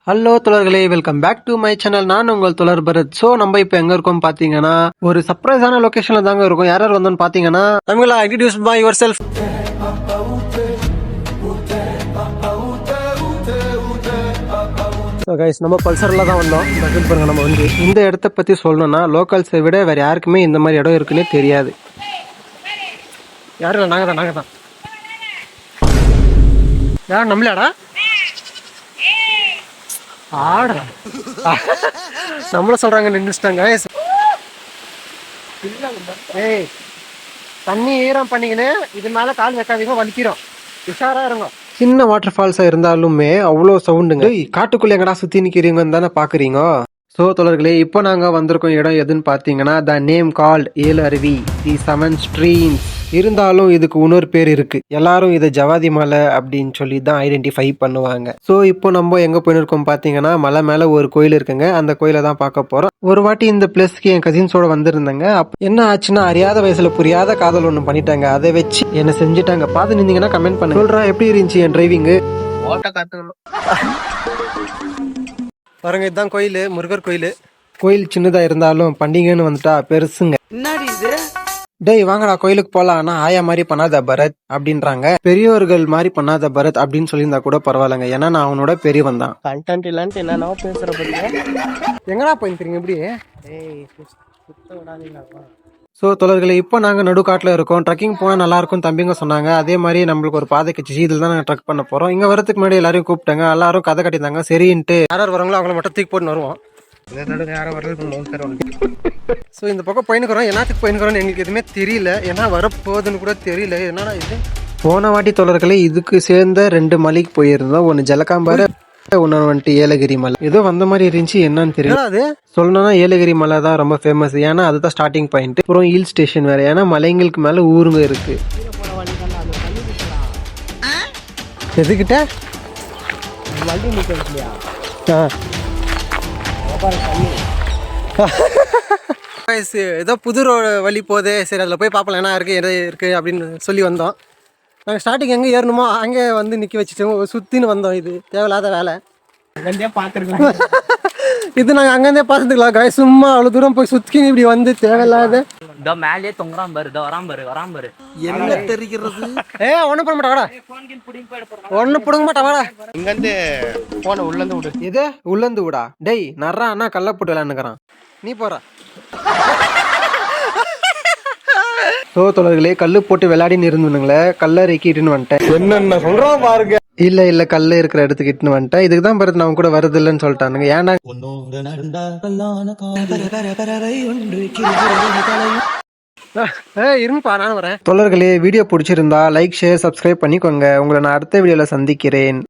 Hello தோழர்களே, welcome back to my channel. நான் உங்கள் தோழர் பரத். ஸோ நம்ம இப்போ எங்க இருக்கோம் பாத்தீங்கன்னா, ஒரு சர்ப்ரைஸான லொகேஷன்ல தாங்க இருக்கும். யார் யார் வந்தோம்னு பாத்தீங்கன்னா, தமிழா introduce by yourself. So guys, நம்ம பல்சர்ல தான் வந்தோம். பாருங்க, நம்ம வந்து இந்த இடத்த பத்தி சொல்லணும்னா லோக்கல்ஸை விட வேற யாருக்குமே இந்த மாதிரி இடம் இருக்குன்னே தெரியாது. யாரும் இல்லை, நாங்க தான். யார் நம்மளாடா ஆடா நம்மள சொல்றாங்க நின்றுட்டாங்க. ஏய், தண்ணி ஈரம் பண்ணிக்கின்னு இது மேல கால் வைக்காதீங்க, வலிக்கிறோம். உஷாரா இருங்க. சின்ன வாட்டர் ஃபால்ஸா இருந்தாலுமே அவ்வளோ சவுண்டுங்க. காட்டுக்குள்ள எங்கடா சுத்தி நிக்கிறீங்கன்னு தானே பாக்குறீங்க. ஸோ தோழர்களே, இப்போ நாங்க வந்திருக்கோம் இடம் எதுன்னு பாத்தீங்கன்னா, த நேம் கால்ட் 7 அருவி, தி 7 ஸ்ட்ரீம்ஸ். இருந்தாலும் இதுக்கு இன்னொரு பேர் இருக்கு. எல்லாரும் இதை ஜவாதி மலை அப்படின்னு சொல்லி தான் ஐடென்டிஃபை பண்ணுவாங்க. ஸோ இப்போ நம்ம எங்க போயிருக்கோம் பாத்தீங்கன்னா, மலை மேல ஒரு கோயில் இருக்குங்க. அந்த கோயிலை தான் பார்க்க போறோம். ஒரு வாட்டி இந்த பிளேஸ்க்கு என் கசின்ஸோட வந்திருந்தாங்க. என்ன ஆச்சுன்னா, அறியாத வயசுல புரியாத காதல் ஒண்ணு பண்ணிட்டாங்க. அதை வச்சு என்ன செஞ்சுட்டாங்க. பார்த்து நின்றீங்கன்னா கமெண்ட் பண்ணுங்க. சொல்றா, எப்படி இருந்துச்சு என் டிரைவிங்கு? ஓட்ட காத்துக்கணும் பாருங்க. இதுதான் கோயில், முருகர் கோயில். கோயில் சின்னதா இருந்தாலும் பண்டிகைன்னு வந்துட்டா பெருசுங்க. டேய் வாங்கடா கோயிலுக்கு போலாம். ஆனா ஆயா மாதிரி பண்ணாத பரத் அப்படின்றாங்க. பெரியவர்கள் மாதிரி பண்ணாத பரத் அப்படின்னு சொல்லியிருந்தா கூட பரவாயில்லங்க. ஏன்னா நான் அவனோட பெரியவன் தான். கண்டென்ட் இல்லன்ட்டு என்ன பேசுற பத்தி எங்கடா போயிருக்கீங்க இப்படி? ஸோ தோழர்களே, இப்போ நாங்கள் நடுக்காட்டில் இருக்கோம். ட்ரக்கிங் போனால் நல்லா இருக்கும் தம்பிங்க சொன்னாங்க. அதே மாதிரி நம்மளுக்கு ஒரு பாதை கிச்சு, இதில் தான் நாங்கள் ட்ரக் பண்ண போகிறோம். இங்கே வரதுக்கு முன்னாடி எல்லாரையும் கூப்பிட்டாங்க. எல்லாரும் கதை கட்டியிருந்தாங்க. சரின்ட்டு யார் வரவங்களோ அவங்கள மட்டும் தூக்கி போட்டு வருவோம். ஸோ இந்த பக்கம் போயினுக்கிறோம். என்னத்துக்கு போயினுக்கிறோம்னு எங்களுக்கு எதுவுமே தெரியல. ஏன்னா வரப்போகுதுன்னு கூட தெரியல. என்னன்னா இது போன வாட்டி தோழர்களே, இதுக்கு சேர்ந்த 2 மலைக்கு போயிருந்தோம். ஒன்று ஜலகாம்பாறை, ஒன்று வந்துட்டு ஏலகிரி மலை. ஏதோ வந்த மாதிரி இருந்துச்சு, என்னன்னு தெரியல. அது சொல்லணும்னா ஏலகிரி மலை தான் ரொம்ப ஃபேமஸ். ஏன்னா அதுதான் ஸ்டார்டிங் பாயிண்ட். அப்புறம் ஹில் ஸ்டேஷன் வேற. ஏன்னா மலைங்களுக்கு மேல ஊருங்க இருக்கு. எதுக்கிட்ட ஏதோ புது வழி போதே, சரி அதில் போய் பார்ப்பலாம் என்ன இருக்கு எது இருக்கு அப்படின்னு சொல்லி வந்தோம். நாங்கள் ஸ்டார்டிங் எங்கே ஏறணுமோ அங்கே வந்து நிற்க வச்சுட்டோம். சுற்றின்னு வந்தோம். இது தேவையில்லாத வேலை. பார்த்துருக்கோம். இது நாங்கள் அங்கேருந்தே பார்த்துக்கலாம். காய் சும்மா அவ்வளோ தூரம் போய் சுற்றின்னு இப்படி வந்து தேவையில்லாத மேலே தொங்குறான் பாரு. வரான் பாரு. என்ன தெரிகிறது? ஒன்றும் பண்ண மாட்டா வாடா. ஒன்றும் பிடுங்க மாட்டா வாடா. இங்கேருந்து போன உள்ளேருந்து விடு. இது உள்ளேருந்து விடா. டேய் நர்றா அண்ணா கல்ல போட்டு விளையாண்டுக்கிறான். நீ போறா. ஸோ தோழர்களே, கல்லு போட்டு விளையாடின்னு இருந்துங்களே, கல்லறைக்கு இட்டுன்னு வந்துட்டேன். என்னென்ன சொல்றான் பாருங்க. இல்ல கல்லு இருக்கிற இடத்துக்கு இட்டுன்னு வந்துட்டேன். இதுக்கு தான் பரத் நான் கூட வருது இல்லைன்னு சொல்லிட்டானுங்க. ஏன்னா இருப்பா, நான் வரேன். தோழர்களே, வீடியோ பிடிச்சிருந்தா லைக், ஷேர், சப்ஸ்கிரைப் பண்ணிக்கோங்க. உங்களை நான் அடுத்த வீடியோல சந்திக்கிறேன்.